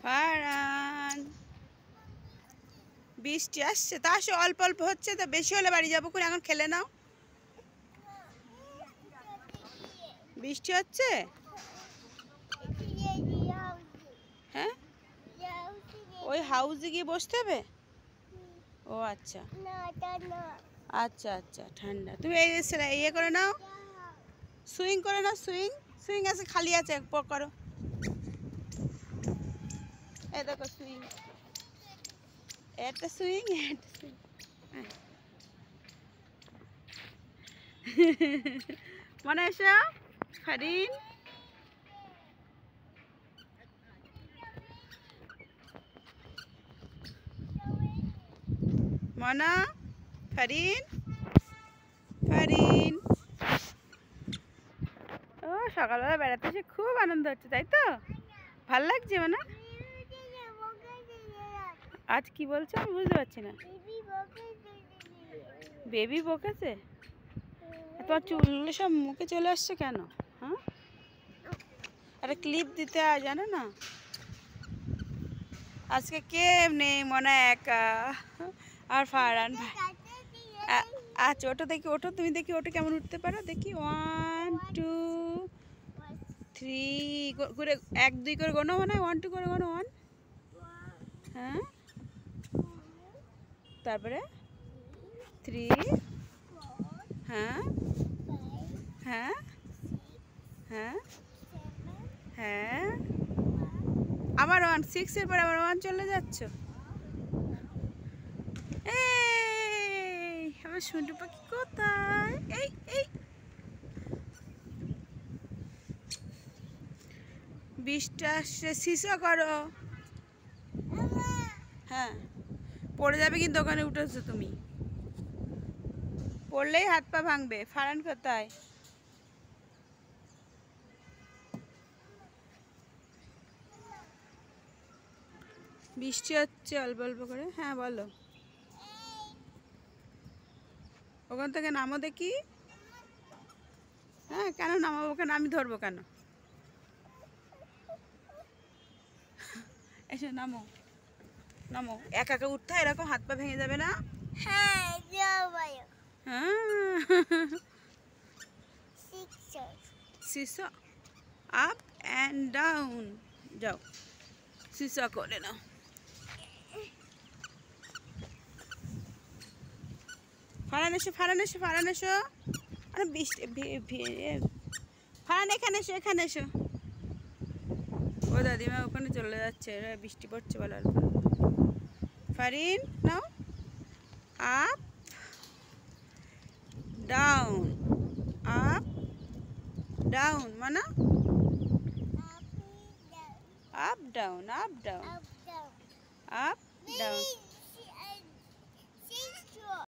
ফারান বৃষ্টি আসছে, তা আসে অল্প অল্প হচ্ছে, তো বেশি হলে বাড়ি যাবো করে, এখন খেলে নাও। বৃষ্টি হচ্ছে, হ্যাঁ ওই হাউসে গিয়ে বসতে হবে। ও আচ্ছা আচ্ছা আচ্ছা, ঠান্ডা। তুমি এই ইয়ে করে নাও, সুইং করে নাও, সুইং সুইং আছে, খালি আছে, করো। এই দেখো সুইং, একটা সুইং, একটা সুইং। মনে এসো ফারিন, মনা, ফারিন, ফারিন। ও সকালবেলা বেড়াতে এসে খুব আনন্দ হচ্ছে, তাই তো? ভাল লাগছে মনা? আজ কি বলছো আমি বুঝতে পারছি না। বেবি বকেছে? তোমার চুলগুলো সব মুখে চলে আসছে কেন? হ্যাঁ, একটা ক্লিপ দিতে হয় জানো না। আজকে কে নেই, মনে একা আর ফারান ভাই। আচ্ছা ওটা দেখি, ওঠো তুমি, দেখি ওটা কেমন উঠতে পারো দেখি। 1 2 3 করে 1 2 করে গোনো, মনে হয় 1 2 করে গোনো। 1, হ্যাঁ, তারপরে 3, হ্যাঁ হ্যাঁ হ্যাঁ হ্যাঁ, আবার 1, 6 এর পর আবার 1 চলে যাচ্ছ। এই আমার শুনটু পাখি কোথায়? এই এই বৃষ্টি আসছে, শিশা করো। হ্যাঁ, পড়ে যাবে কিন্তু, ওখানে উঠেছো তুমি, পড়লেই হাত পা ভাঙবে। ফারান কোথায়? বৃষ্টি হচ্ছে অল্প অল্প করে। হ্যাঁ বলো, ওখান থেকে নামো দেখি। হ্যাঁ, কেন নামাবো কেন, আমি ধরবো কেন? এসে নামো, নামো। একা একা উঠতে হয়, এরকম হাত পা ভেঙে যাবে না? হ্যাঁ, সিসা আপ অ্যান্ড ডাউন, যাও সিসা করে নাও। ফারান এসো, ফারান এসো, ফারান এসো। আরে বৃষ্টি, ফারান এখানে এসো, এখানে এসো। ও দাদিমা ওখানে চলে যাচ্ছে, বৃষ্টি পড়ছে বলো। ফারিন নাও, আপ ডাউন, আপ ডাউন, মানা up down, up down, up down.